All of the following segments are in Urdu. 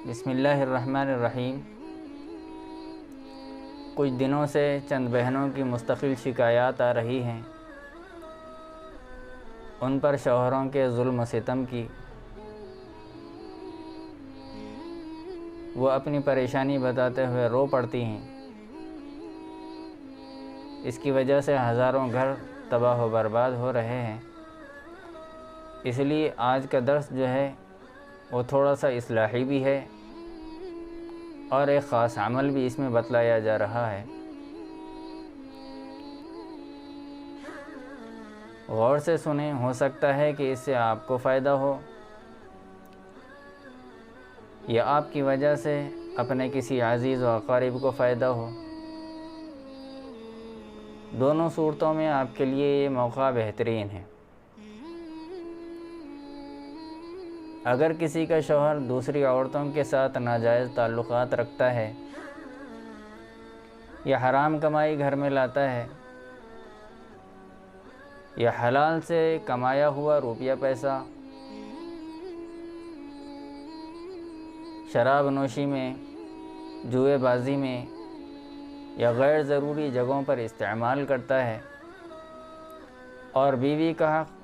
بسم اللہ الرحمن الرحیم۔ کچھ دنوں سے چند بہنوں کی مستقل شکایات آ رہی ہیں، ان پر شوہروں کے ظلم و ستم کی۔ وہ اپنی پریشانی بتاتے ہوئے رو پڑتی ہیں۔ اس کی وجہ سے ہزاروں گھر تباہ و برباد ہو رہے ہیں۔ اس لیے آج کا درس جو ہے وہ تھوڑا سا اصلاحی بھی ہے اور ایک خاص عمل بھی اس میں بتلایا جا رہا ہے۔ غور سے سنیں، ہو سکتا ہے کہ اس سے آپ کو فائدہ ہو یا آپ کی وجہ سے اپنے کسی عزیز و اقارب کو فائدہ ہو۔ دونوں صورتوں میں آپ کے لیے یہ موقع بہترین ہے۔ اگر کسی کا شوہر دوسری عورتوں کے ساتھ ناجائز تعلقات رکھتا ہے یا حرام کمائی گھر میں لاتا ہے یا حلال سے کمایا ہوا روپیہ پیسہ شراب نوشی میں، جوئے بازی میں یا غیر ضروری جگہوں پر استعمال کرتا ہے اور بیوی کا حق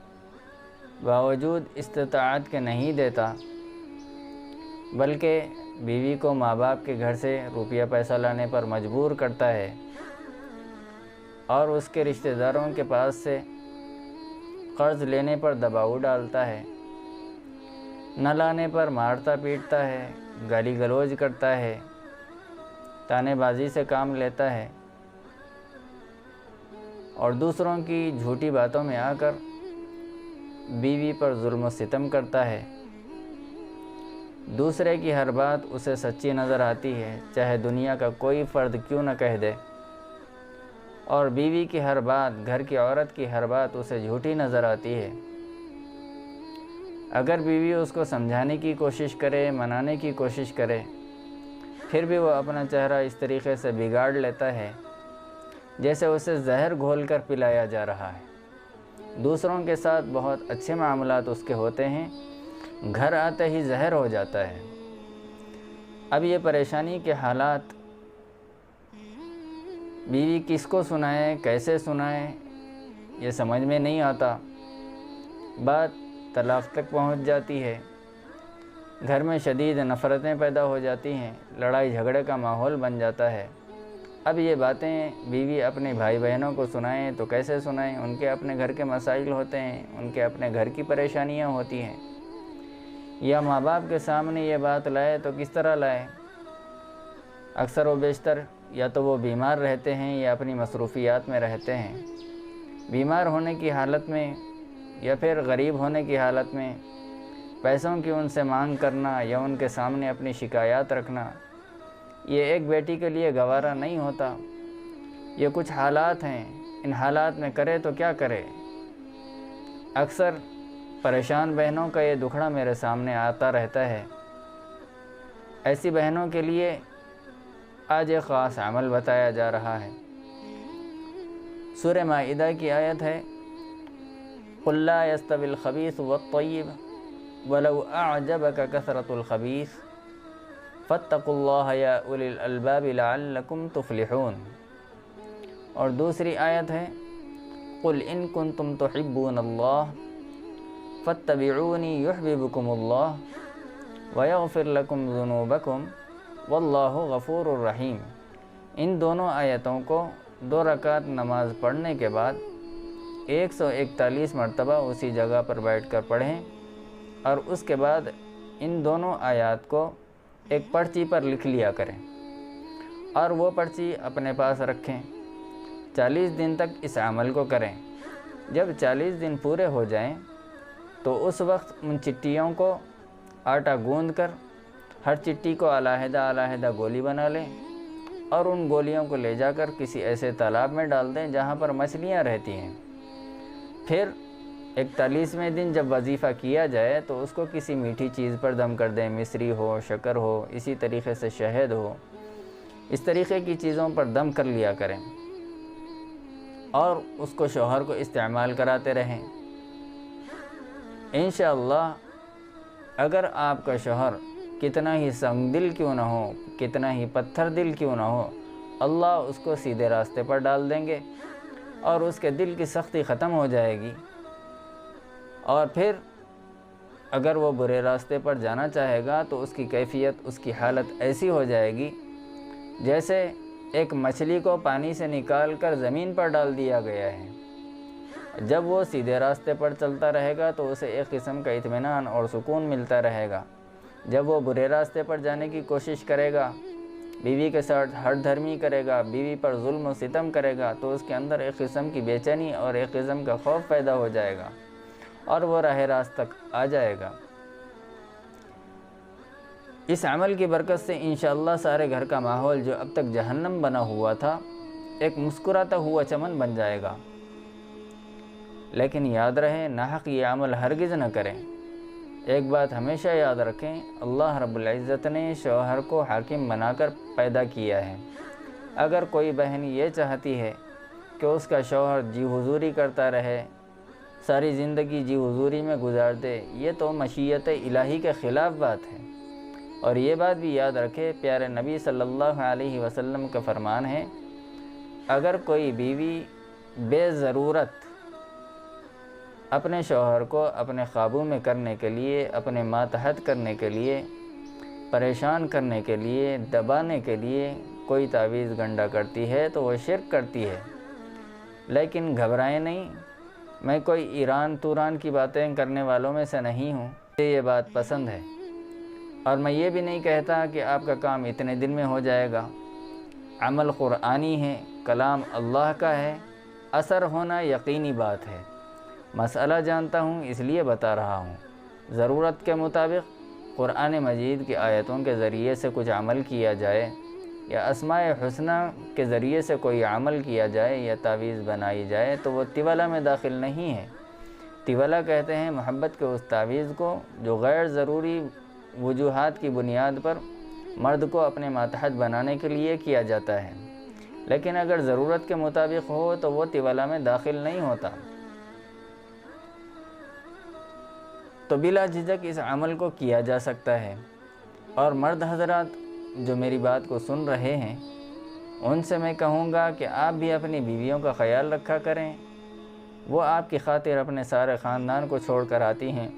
باوجود استطاعت کے نہیں دیتا، بلکہ بیوی کو ماں باپ کے گھر سے روپیہ پیسہ لانے پر مجبور کرتا ہے اور اس کے رشتہ داروں کے پاس سے قرض لینے پر دباؤ ڈالتا ہے، نہ لانے پر مارتا پیٹتا ہے، گالی گلوچ کرتا ہے، طعنے بازی سے کام لیتا ہے اور دوسروں کی جھوٹی باتوں میں آ کر بیوی پر ظلم و ستم کرتا ہے۔ دوسرے کی ہر بات اسے سچی نظر آتی ہے، چاہے دنیا کا کوئی فرد کیوں نہ کہہ دے، اور بیوی کی ہر بات، گھر کی عورت کی ہر بات اسے جھوٹی نظر آتی ہے۔ اگر بیوی اس کو سمجھانے کی کوشش کرے، منانے کی کوشش کرے، پھر بھی وہ اپنا چہرہ اس طریقے سے بگاڑ لیتا ہے جیسے اسے زہر گھول کر پلایا جا رہا ہے۔ دوسروں کے ساتھ بہت اچھے معاملات اس کے ہوتے ہیں، گھر آتے ہی زہر ہو جاتا ہے۔ اب یہ پریشانی کے حالات بیوی کس کو سنائے، کیسے سنائے، یہ سمجھ میں نہیں آتا۔ بات طلاق تک پہنچ جاتی ہے، گھر میں شدید نفرتیں پیدا ہو جاتی ہیں، لڑائی جھگڑے کا ماحول بن جاتا ہے۔ اب یہ باتیں بیوی اپنے بھائی بہنوں کو سنائیں تو کیسے سنائیں؟ ان کے اپنے گھر کے مسائل ہوتے ہیں، ان کے اپنے گھر کی پریشانیاں ہوتی ہیں، یا ماں باپ کے سامنے یہ بات لائے تو کس طرح لائے؟ اکثر و بیشتر یا تو وہ بیمار رہتے ہیں یا اپنی مصروفیات میں رہتے ہیں۔ بیمار ہونے کی حالت میں یا پھر غریب ہونے کی حالت میں پیسوں کی ان سے مانگ کرنا یا ان کے سامنے اپنی شکایات رکھنا، یہ ایک بیٹی کے لیے گوارا نہیں ہوتا۔ یہ کچھ حالات ہیں، ان حالات میں کرے تو کیا کرے؟ اکثر پریشان بہنوں کا یہ دکھڑا میرے سامنے آتا رہتا ہے۔ ایسی بہنوں کے لیے آج ایک خاص عمل بتایا جا رہا ہے۔ سورہ مائدہ کی آیت ہے، قُلْ لَا يَسْتَوِي الْخَبِيثُ وَالطَّيِّبُ وَلَوْ أَعْجَبَكَ كَثْرَةُ الْخَبِيثِ فَاتَّقُوا اللَّهَ يَا أُولِي الْأَلْبَابِ لَعَلَّكُمْ تُفْلِحُونَ۔ اور دوسری آیت ہے، قُلْ إِن كُنتُمْ تُحِبُّونَ اللَّهَ فَاتَّبِعُونِي يُحْبِبْكُمُ اللَّهُ وَيَغْفِرْ لَكُمْ ذُنُوبَكُمْ وَاللَّهُ غَفُورٌ رَحِيمٌ۔ ان دونوں آیتوں کو 2 رکعت نماز پڑھنے کے بعد 141 مرتبہ اسی جگہ پر بیٹھ کر پڑھیں اور اس کے بعد ان دونوں آیات کو ایک پرچی پر لکھ لیا کریں اور وہ پرچی اپنے پاس رکھیں۔ 40 دن تک اس عمل کو کریں۔ جب 40 دن پورے ہو جائیں تو اس وقت ان چٹیوں کو آٹا گوندھ کر ہر چٹی کو علیحدہ علیحدہ گولی بنا لیں اور ان گولیوں کو لے جا کر کسی ایسے تالاب میں ڈال دیں جہاں پر مچھلیاں رہتی ہیں۔ پھر 41ویں دن جب وظیفہ کیا جائے تو اس کو کسی میٹھی چیز پر دم کر دیں، مصری ہو، شکر ہو، اسی طریقے سے شہد ہو، اس طریقے کی چیزوں پر دم کر لیا کریں اور اس کو شوہر کو استعمال کراتے رہیں۔ انشاءاللہ اگر آپ کا شوہر کتنا ہی سنگ دل کیوں نہ ہو، کتنا ہی پتھر دل کیوں نہ ہو، اللہ اس کو سیدھے راستے پر ڈال دیں گے اور اس کے دل کی سختی ختم ہو جائے گی۔ اور پھر اگر وہ برے راستے پر جانا چاہے گا تو اس کی کیفیت، اس کی حالت ایسی ہو جائے گی جیسے ایک مچھلی کو پانی سے نکال کر زمین پر ڈال دیا گیا ہے۔ جب وہ سیدھے راستے پر چلتا رہے گا تو اسے ایک قسم کا اطمینان اور سکون ملتا رہے گا۔ جب وہ برے راستے پر جانے کی کوشش کرے گا، بیوی کے ساتھ ہٹ دھرمی کرے گا، بیوی پر ظلم و ستم کرے گا، تو اس کے اندر ایک قسم کی بے چینی اور ایک قسم کا خوف پیدا ہو جائے گا اور وہ راہ راست تک آ جائے گا۔ اس عمل کی برکت سے انشاءاللہ سارے گھر کا ماحول جو اب تک جہنم بنا ہوا تھا ایک مسکراتا ہوا چمن بن جائے گا۔ لیکن یاد رہے، ناحق یہ عمل ہرگز نہ کریں۔ ایک بات ہمیشہ یاد رکھیں، اللہ رب العزت نے شوہر کو حاکم بنا کر پیدا کیا ہے۔ اگر کوئی بہن یہ چاہتی ہے کہ اس کا شوہر جی حضوری کرتا رہے، ساری زندگی جی حضوری میں گزار دے، یہ تو مشیت الہی کے خلاف بات ہے۔ اور یہ بات بھی یاد رکھے، پیارے نبی صلی اللہ علیہ وسلم کا فرمان ہے، اگر کوئی بیوی بے ضرورت اپنے شوہر کو اپنے قابو میں کرنے کے لیے، اپنے ماتحت کرنے کے لیے، پریشان کرنے کے لیے، دبانے کے لیے کوئی تعویذ گنڈا کرتی ہے تو وہ شرک کرتی ہے۔ لیکن گھبرائیں نہیں، میں کوئی ایران توران کی باتیں کرنے والوں میں سے نہیں ہوں، مجھے یہ بات پسند ہے، اور میں یہ بھی نہیں کہتا کہ آپ کا کام اتنے دن میں ہو جائے گا۔ عمل قرآنی ہے، کلام اللہ کا ہے، اثر ہونا یقینی بات ہے۔ مسئلہ جانتا ہوں اس لیے بتا رہا ہوں۔ ضرورت کے مطابق قرآن مجید کی آیتوں کے ذریعے سے کچھ عمل کیا جائے، یا اسماء حسنہ کے ذریعے سے کوئی عمل کیا جائے یا تعویذ بنائی جائے تو وہ طولہ میں داخل نہیں ہے۔ طولہ کہتے ہیں محبت کے اس تعویذ کو جو غیر ضروری وجوہات کی بنیاد پر مرد کو اپنے ماتحت بنانے کے لیے کیا جاتا ہے، لیکن اگر ضرورت کے مطابق ہو تو وہ طولہ میں داخل نہیں ہوتا۔ تو بلا جھجک اس عمل کو کیا جا سکتا ہے۔ اور مرد حضرات جو میری بات کو سن رہے ہیں، ان سے میں کہوں گا کہ آپ بھی اپنی بیویوں کا خیال رکھا کریں۔ وہ آپ کی خاطر اپنے سارے خاندان کو چھوڑ کر آتی ہیں،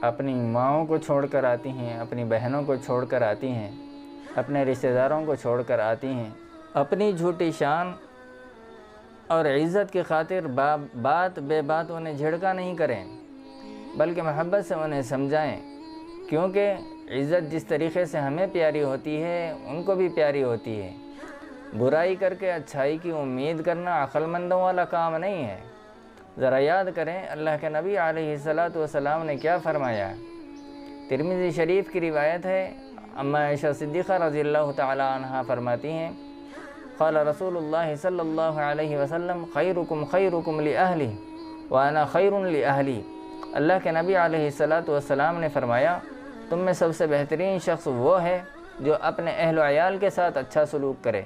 اپنی ماؤں کو چھوڑ کر آتی ہیں، اپنی بہنوں کو چھوڑ کر آتی ہیں، اپنے رشتہ داروں کو چھوڑ کر آتی ہیں۔ اپنی جھوٹی شان اور عزت کی خاطر بات بے بات انہیں جھڑکا نہیں کریں، بلکہ محبت سے انہیں سمجھائیں، کیونکہ عزت جس طریقے سے ہمیں پیاری ہوتی ہے ان کو بھی پیاری ہوتی ہے۔ برائی کر کے اچھائی کی امید کرنا عقل مندوں والا کام نہیں ہے۔ ذرا یاد کریں اللہ کے نبی علیہ الصلاۃ نے کیا فرمایا۔ ترمذی شریف کی روایت ہے، اما عائشہ صدیقہ رضی اللہ تعالی عنہا فرماتی ہیں، قال رسول اللہ صلی اللہ علیہ وسلم خیرکم خیرکم لأہلہ وانا خیر لأہلی۔ اللہ کے نبی علیہ الصلاۃ نے فرمایا، تم میں سب سے بہترین شخص وہ ہے جو اپنے اہل و عیال کے ساتھ اچھا سلوک کرے،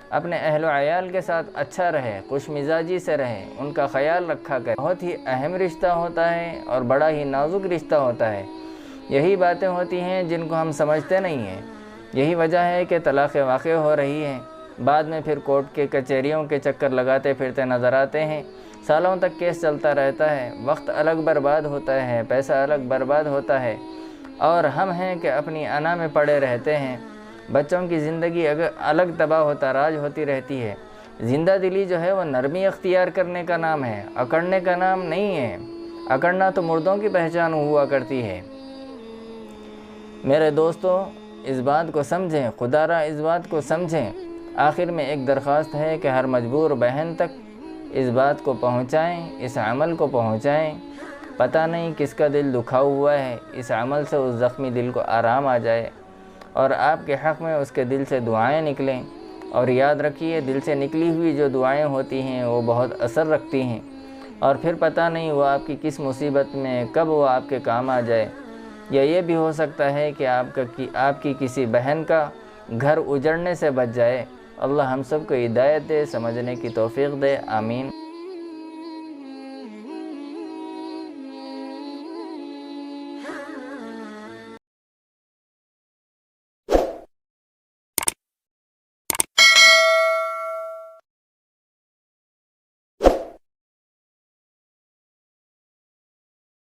اپنے اہل و عیال کے ساتھ اچھا رہے، خوش مزاجی سے رہے، ان کا خیال رکھا کرے۔ بہت ہی اہم رشتہ ہوتا ہے اور بڑا ہی نازک رشتہ ہوتا ہے۔ یہی باتیں ہوتی ہیں جن کو ہم سمجھتے نہیں ہیں۔ یہی وجہ ہے کہ طلاقیں واقع ہو رہی ہیں، بعد میں پھر کورٹ کے کچہریوں کے چکر لگاتے پھرتے نظر آتے ہیں، سالوں تک کیس چلتا رہتا ہے، وقت الگ برباد ہوتا ہے، پیسہ الگ برباد ہوتا ہے، اور ہم ہیں کہ اپنی انا میں پڑے رہتے ہیں۔ بچوں کی زندگی الگ تباہ و تاراج ہوتی رہتی ہے۔ زندہ دلی جو ہے وہ نرمی اختیار کرنے کا نام ہے، اکڑنے کا نام نہیں ہے۔ اکڑنا تو مردوں کی پہچان ہوا کرتی ہے۔ میرے دوستو، اس بات کو سمجھیں، خدا را اس بات کو سمجھیں۔ آخر میں ایک درخواست ہے کہ ہر مجبور بہن تک اس بات کو پہنچائیں، اس عمل کو پہنچائیں۔ پتہ نہیں کس کا دل دکھا ہوا ہے، اس عمل سے اس زخمی دل کو آرام آ جائے اور آپ کے حق میں اس کے دل سے دعائیں نکلیں۔ اور یاد رکھیے، دل سے نکلی ہوئی جو دعائیں ہوتی ہیں وہ بہت اثر رکھتی ہیں، اور پھر پتہ نہیں وہ آپ کی کس مصیبت میں کب وہ آپ کے کام آ جائے۔ یا یہ بھی ہو سکتا ہے کہ آپ کی کسی بہن کا گھر اجڑنے سے بچ جائے۔ اللہ ہم سب کو ہدایت دے، سمجھنے کی توفیق دے، آمین۔